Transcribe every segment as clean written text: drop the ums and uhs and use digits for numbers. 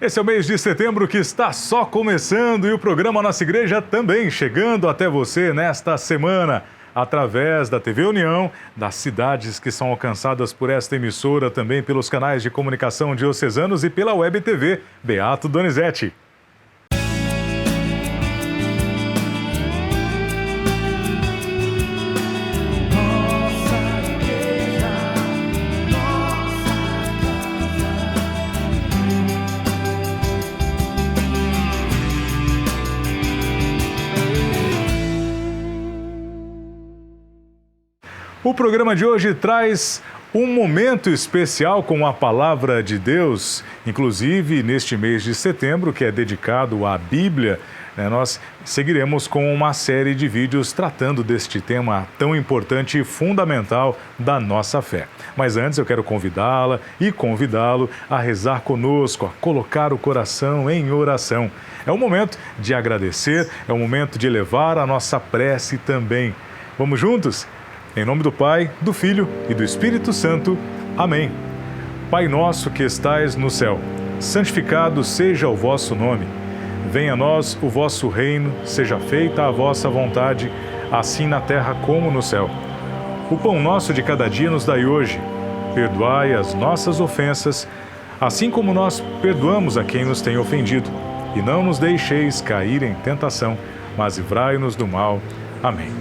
Esse é o mês de setembro que está só começando e o programa Nossa Igreja também chegando até você nesta semana, através da TV União, das cidades que são alcançadas por esta emissora, também pelos canais de comunicação diocesanos e pela Web TV Beato Donizete. O programa de hoje traz um momento especial com a Palavra de Deus, inclusive neste mês de setembro, que é dedicado à Bíblia, nós seguiremos com uma série de vídeos tratando deste tema tão importante e fundamental da nossa fé. Mas antes eu quero convidá-la e convidá-lo a rezar conosco, a colocar o coração em oração. É um momento de agradecer, é um momento de elevar a nossa prece também. Vamos juntos? Em nome do Pai, do Filho e do Espírito Santo. Amém. Pai nosso que estais no céu, santificado seja o vosso nome. Venha a nós o vosso reino, seja feita a vossa vontade, assim na terra como no céu. O pão nosso de cada dia nos dai hoje. Perdoai as nossas ofensas, assim como nós perdoamos a quem nos tem ofendido. E não nos deixeis cair em tentação, mas livrai-nos do mal. Amém.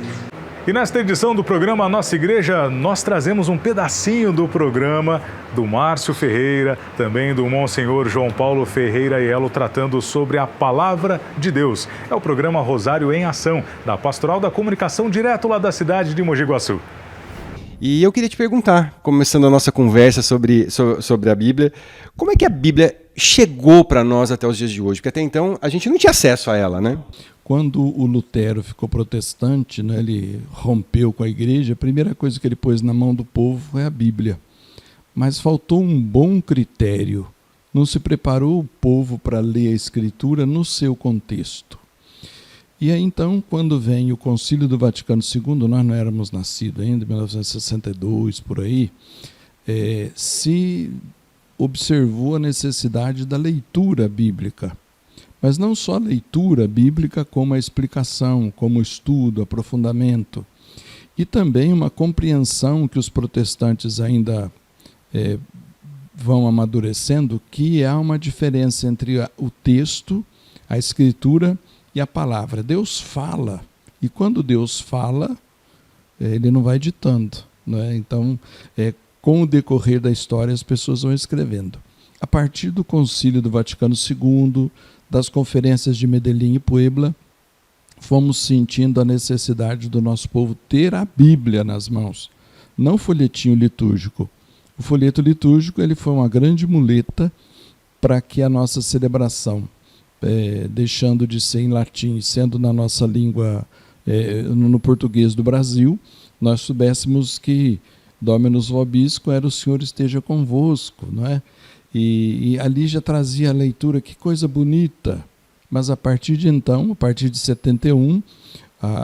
E nesta edição do programa Nossa Igreja, nós trazemos um pedacinho do programa do Márcio Ferreira, também do Monsenhor João Paulo Ferreira Aiello, tratando sobre a Palavra de Deus. É o programa Rosário em Ação, da Pastoral da Comunicação, direto lá da cidade de Mogi Guaçu. E eu queria te perguntar, começando a nossa conversa sobre a Bíblia, como é que a Bíblia chegou para nós até os dias de hoje? Porque até então a gente não tinha acesso a ela, né? Quando o Lutero ficou protestante, né, ele rompeu com a igreja, a primeira coisa que ele pôs na mão do povo foi a Bíblia. Mas faltou um bom critério. Não se preparou o povo para ler a Escritura no seu contexto. E aí, então, quando vem o Concílio do Vaticano II, nós não éramos nascidos ainda, em 1962, por aí, se observou a necessidade da leitura bíblica. Mas não só a leitura bíblica, como a explicação, como o estudo, aprofundamento. E também uma compreensão que os protestantes ainda vão amadurecendo, que há uma diferença entre o texto, a escritura e a palavra. Deus fala, e quando Deus fala, ele não vai ditando, né? Então, com o decorrer da história, as pessoas vão escrevendo. A partir do Concílio do Vaticano II, das conferências de Medellín e Puebla, fomos sentindo a necessidade do nosso povo ter a Bíblia nas mãos, não o folhetinho litúrgico. O folheto litúrgico ele foi uma grande muleta para que a nossa celebração, deixando de ser em latim, sendo na nossa língua, no português do Brasil, nós soubéssemos que Dominus vobisco era o Senhor esteja convosco, não é? E ali já trazia a leitura, que coisa bonita. Mas a partir de então, a partir de 71,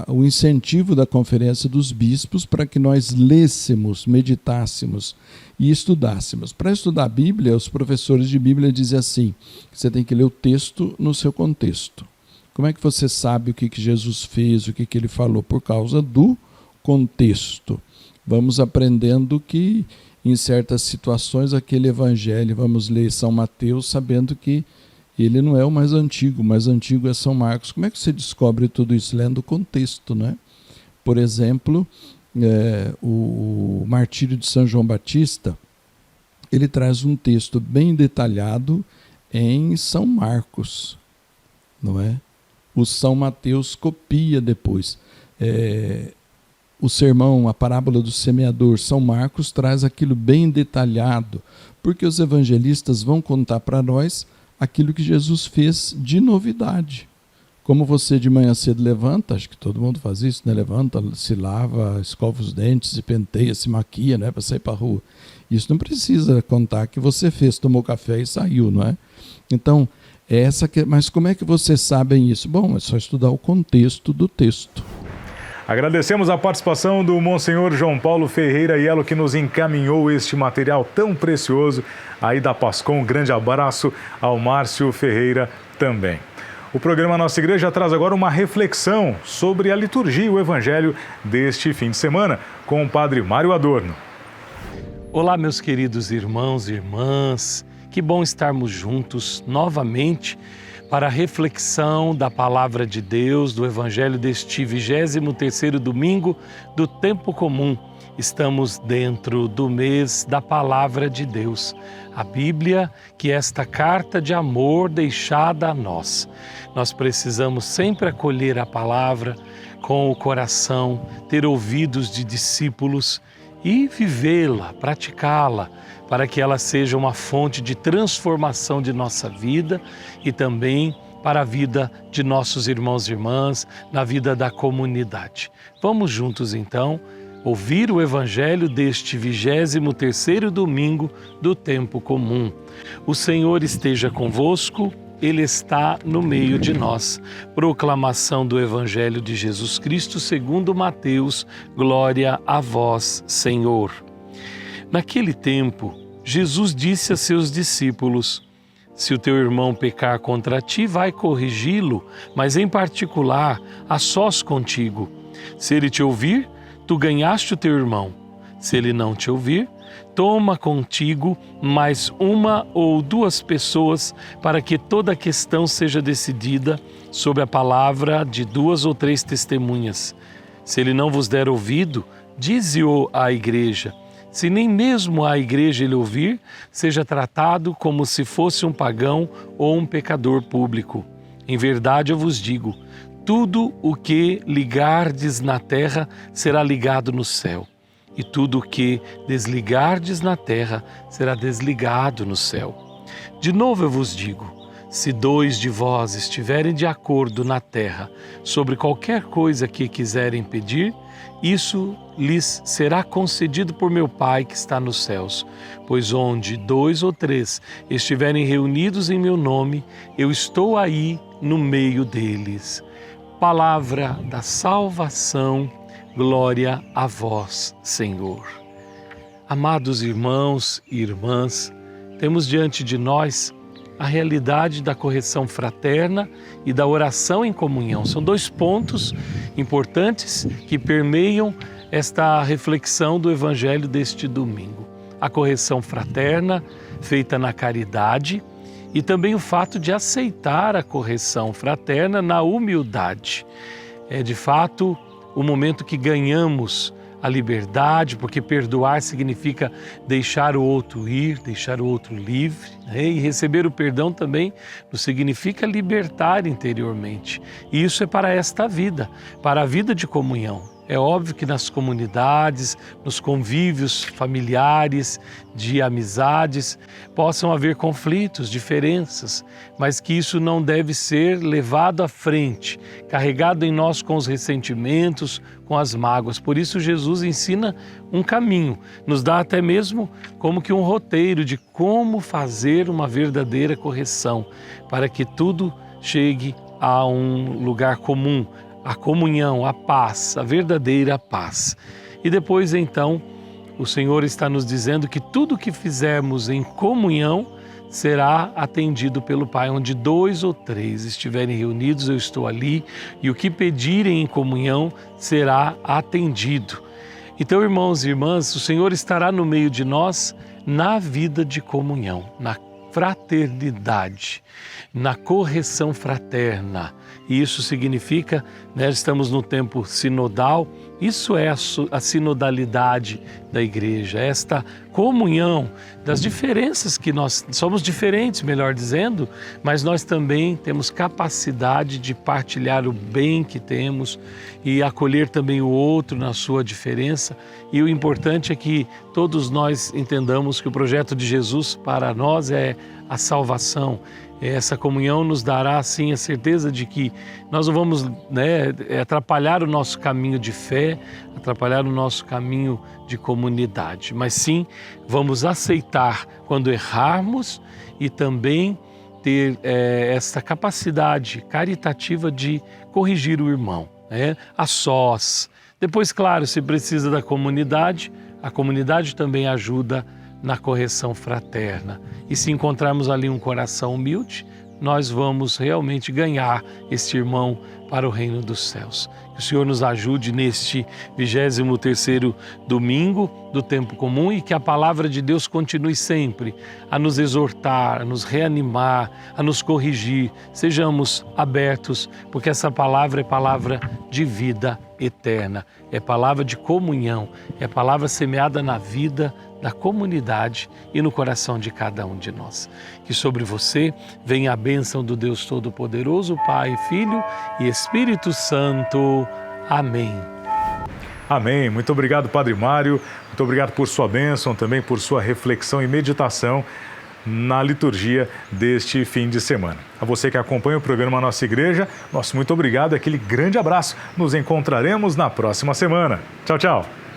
o incentivo da Conferência dos Bispos para que nós lêssemos, meditássemos e estudássemos. Para estudar a Bíblia, os professores de Bíblia dizem assim, que você tem que ler o texto no seu contexto. Como é que você sabe o que Jesus fez, o que ele falou? Por causa do contexto. Vamos aprendendo que em certas situações, aquele evangelho, vamos ler São Mateus, sabendo que ele não é o mais antigo é São Marcos. Como é que você descobre tudo isso? Lendo o contexto, né? Por exemplo, o martírio de São João Batista, ele traz um texto bem detalhado em São Marcos, não é? O São Mateus copia depois. O sermão, a parábola do semeador, São Marcos traz aquilo bem detalhado, porque os evangelistas vão contar para nós aquilo que Jesus fez de novidade. Como você de manhã cedo levanta, acho que todo mundo faz isso, né? Levanta, se lava, escova os dentes, se penteia, se maquia, né? Para sair para a rua. Isso não precisa contar que você fez, tomou café e saiu, não é? Então, mas como é que vocês sabem isso? Bom, é só estudar o contexto do texto. Agradecemos a participação do Monsenhor João Paulo Ferreira Aiello, que nos encaminhou este material tão precioso aí da Pascom. Um grande abraço ao Márcio Ferreira também. O programa Nossa Igreja traz agora uma reflexão sobre a liturgia e o evangelho deste fim de semana com o Padre Mário Adorno. Olá, meus queridos irmãos e irmãs, que bom estarmos juntos novamente para a reflexão da Palavra de Deus, do Evangelho deste 23º domingo do Tempo Comum. Estamos dentro do mês da Palavra de Deus, a Bíblia, que é esta carta de amor deixada a nós. Nós precisamos sempre acolher a Palavra com o coração, ter ouvidos de discípulos e vivê-la, praticá-la, para que ela seja uma fonte de transformação de nossa vida e também para a vida de nossos irmãos e irmãs, na vida da comunidade. Vamos juntos então ouvir o Evangelho deste 23º domingo do Tempo Comum. O Senhor esteja convosco, Ele está no meio de nós. Proclamação do Evangelho de Jesus Cristo segundo Mateus. Glória a vós, Senhor. Naquele tempo, Jesus disse a seus discípulos: se o teu irmão pecar contra ti, vai corrigi-lo, mas em particular, a sós contigo. Se ele te ouvir, tu ganhaste o teu irmão. Se ele não te ouvir, toma contigo mais uma ou duas pessoas, para que toda a questão seja decidida sob a palavra de 2 ou 3 testemunhas. Se ele não vos der ouvido, dize-o à igreja. Se nem mesmo a igreja ele ouvir, seja tratado como se fosse um pagão ou um pecador público. Em verdade eu vos digo, tudo o que ligardes na terra será ligado no céu, e tudo o que desligardes na terra será desligado no céu. De novo eu vos digo, se 2 de vós estiverem de acordo na terra sobre qualquer coisa que quiserem pedir, isso lhes será concedido por meu Pai que está nos céus. Pois onde 2 ou 3 estiverem reunidos em meu nome, eu estou aí no meio deles. Palavra da salvação, glória a vós, Senhor. Amados irmãos e irmãs, temos diante de nós a realidade da correção fraterna e da oração em comunhão. São 2 pontos importantes que permeiam esta reflexão do Evangelho deste domingo. A correção fraterna, feita na caridade, e também o fato de aceitar a correção fraterna na humildade. É de fato o momento que ganhamos a liberdade, porque perdoar significa deixar o outro ir, deixar o outro livre, né? E receber o perdão também nos significa libertar interiormente. E isso é para esta vida, para a vida de comunhão. É óbvio que nas comunidades, nos convívios familiares, de amizades, possam haver conflitos, diferenças, mas que isso não deve ser levado à frente, carregado em nós com os ressentimentos, com as mágoas. Por isso Jesus ensina um caminho, nos dá até mesmo como que um roteiro de como fazer uma verdadeira correção, para que tudo chegue a um lugar comum, a comunhão, a paz, a verdadeira paz. E depois então, o Senhor está nos dizendo que tudo que fizermos em comunhão será atendido pelo Pai. Onde 2 ou 3 estiverem reunidos, eu estou ali, e o que pedirem em comunhão será atendido. Então, irmãos e irmãs, o Senhor estará no meio de nós na vida de comunhão, na fraternidade, na correção fraterna. E isso significa, né, estamos no tempo sinodal, isso é a sinodalidade da igreja, esta comunhão das diferenças que nós somos diferentes, melhor dizendo, mas nós também temos capacidade de partilhar o bem que temos e acolher também o outro na sua diferença. E o importante é que todos nós entendamos que o projeto de Jesus para nós é a salvação. Essa comunhão nos dará, assim, a certeza de que nós não vamos, né, atrapalhar o nosso caminho de fé, atrapalhar o nosso caminho de comunidade, mas sim vamos aceitar quando errarmos e também ter essa capacidade caritativa de corrigir o irmão. né? A sós. Depois, claro, se precisa da comunidade, a comunidade também ajuda na correção fraterna. E se encontrarmos ali um coração humilde, nós vamos realmente ganhar este irmão para o reino dos céus. Que o Senhor nos ajude neste 23º domingo do tempo comum e que a palavra de Deus continue sempre a nos exortar, a nos reanimar, a nos corrigir. Sejamos abertos, porque essa palavra é palavra de vida eterna, é palavra de comunhão, é palavra semeada na vida da comunidade e no coração de cada um de nós. Que sobre você venha a bênção do Deus Todo-Poderoso, Pai, Filho e Espírito Santo. Amém. Amém. Muito obrigado, Padre Mário. Muito obrigado por sua bênção, também por sua reflexão e meditação na liturgia deste fim de semana. A você que acompanha o programa Nossa Igreja, nosso muito obrigado e aquele grande abraço. Nos encontraremos na próxima semana. Tchau, tchau.